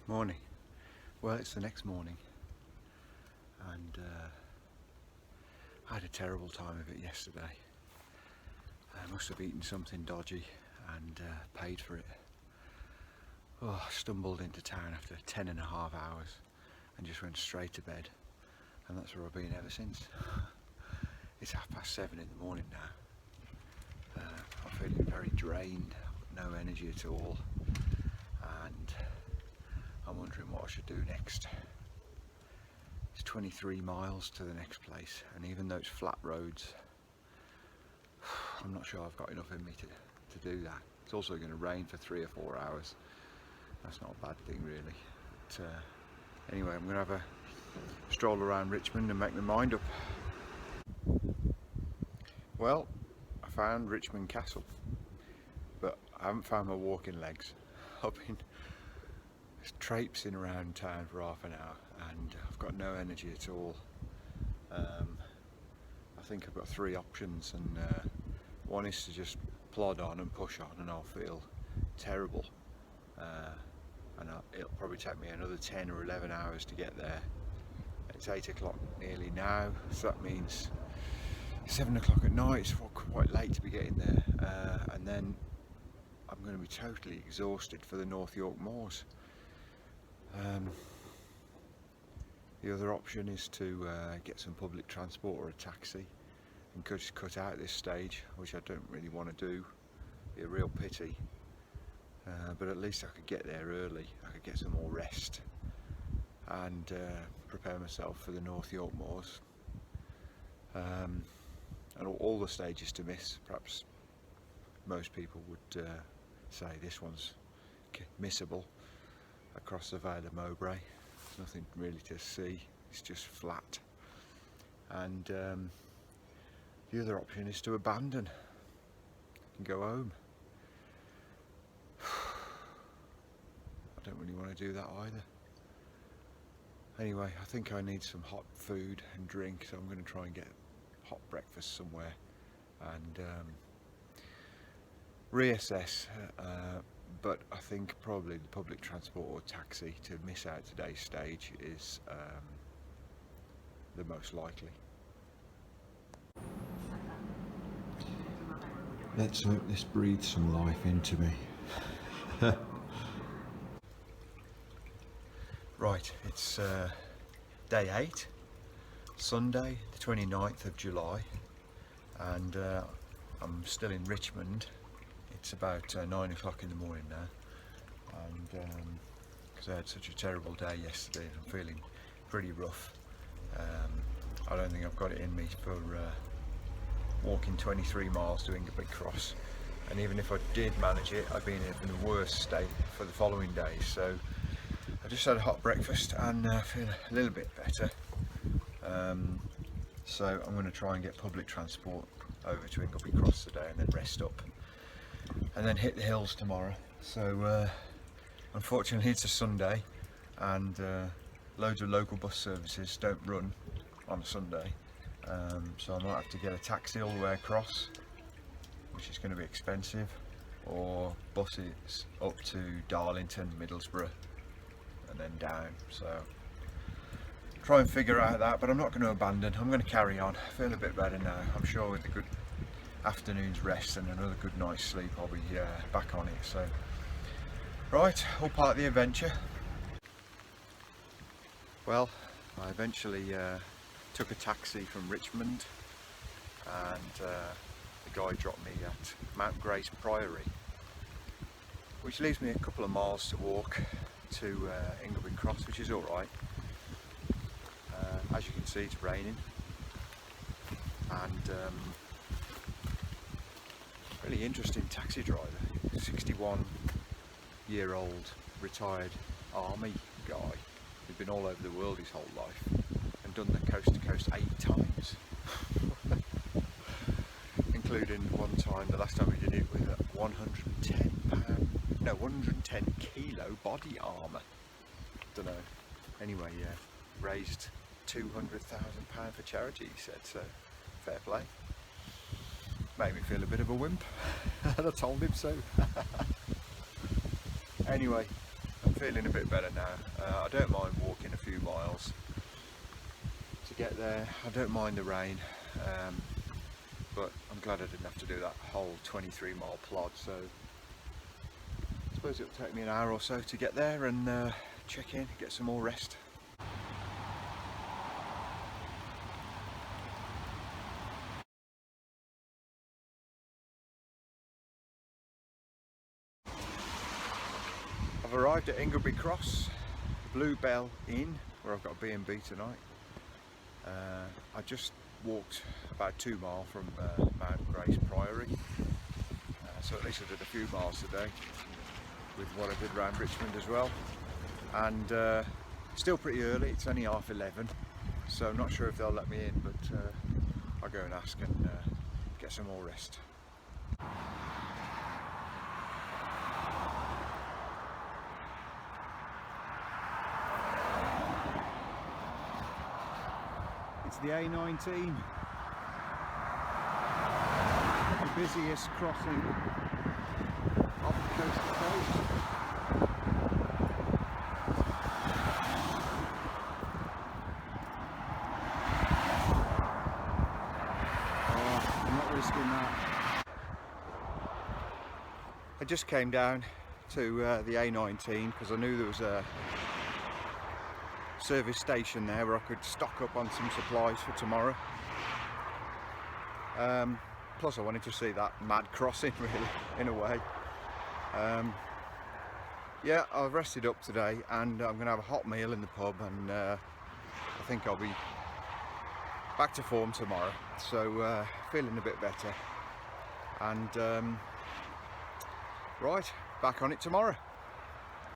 Morning. Well, it's the next morning, and I had a terrible time of it yesterday. I must have eaten something dodgy and paid for it. Oh, I stumbled into town after 10.5 hours and just went straight to bed, and that's where I've been ever since. It's 7:30 in the morning now. I'm feeling very drained, I've got no energy at all, and I'm wondering what I should do next. It's 23 miles to the next place, and even though it's flat roads, I'm not sure I've got enough in me to do that. It's also going to rain for 3 or 4 hours. That's not a bad thing really. But, anyway, I'm going to have a stroll around Richmond and make my mind up. Well, I found Richmond Castle, but I haven't found my walking legs. I've been traipsing around town for half an hour and I've got no energy at all. I think I've got 3 options, and one is to just plod on and push on, and I'll feel terrible, and it'll probably take me another 10 or 11 hours to get there. It's 8 o'clock nearly now, so that means 7 o'clock at night. It's quite late to be getting there, and then I'm going to be totally exhausted for the North York Moors. The other option is to get some public transport or a taxi and just cut out this stage, which I don't really want to do. It'd be a real pity, but at least I could get there early. I could get some more rest and prepare myself for the North York Moors, and all the stages to miss. Perhaps most people would say this one's missable. Across the Vale of Mowbray, there's nothing really to see, it's just flat. And the other option is to abandon and go home. I don't really want to do that either. Anyway, I think I need some hot food and drink, so I'm going to try and get hot breakfast somewhere and reassess. But I think probably the public transport or taxi to miss out today's stage is the most likely. Let's hope this breathes some life into me. Right, it's day 8, Sunday the 29th of July, and I'm still in Richmond. It's about 9 o'clock in the morning now, and because I had such a terrible day yesterday, I'm feeling pretty rough. I don't think I've got it in me for walking 23 miles to Ingleby Cross, and even if I did manage it, I'd be in an even worse state for the following days. So I just had a hot breakfast and feel a little bit better. So I'm going to try and get public transport over to Ingleby Cross today and then rest up, and then hit the hills tomorrow. So unfortunately it's a Sunday, and loads of local bus services don't run on a Sunday, so I might have to get a taxi all the way across, which is going to be expensive, or buses up to Darlington, Middlesbrough and then down. So try and figure out that, but I'm not going to abandon. I'm going to carry on. I feel a bit better now. I'm sure with a good afternoon's rest and another good night's sleep I'll be back on it. So right, all part of the adventure. Well, I eventually took a taxi from Richmond, and the guy dropped me at Mount Grace Priory, which leaves me a couple of miles to walk to Ingleby Cross, which is alright. As you can see, it's raining, and really interesting taxi driver, 61-year-old retired army guy who's been all over the world his whole life and done the coast to coast 8 times, including one time, the last time we did it, with a 110 kilo body armour. Don't know. Anyway, yeah, raised £200,000 for charity, he said, so fair play. Made me feel a bit of a wimp, and I told him so. Anyway, I'm feeling a bit better now. I don't mind walking a few miles to get there. I don't mind the rain, but I'm glad I didn't have to do that whole 23-mile plod. So I suppose it'll take me an hour or so to get there and check in, get some more rest. I've arrived at Ingleby Cross, Bluebell Inn, where I've got a B&B tonight. I just walked about 2 miles from Mount Grace Priory, so at least I did a few miles today with what I did around Richmond as well. And still pretty early, it's only 11:30, so I'm not sure if they'll let me in, but I'll go and ask and get some more rest. It's the A19, the busiest crossing off the coast to coast. Oh, I'm not risking that. I just came down to the A19 because I knew there was a service station there where I could stock up on some supplies for tomorrow. Plus I wanted to see that mad crossing, really, in a way. Yeah, I've rested up today and I'm going to have a hot meal in the pub, and I think I'll be back to form tomorrow. So feeling a bit better, and right, back on it tomorrow.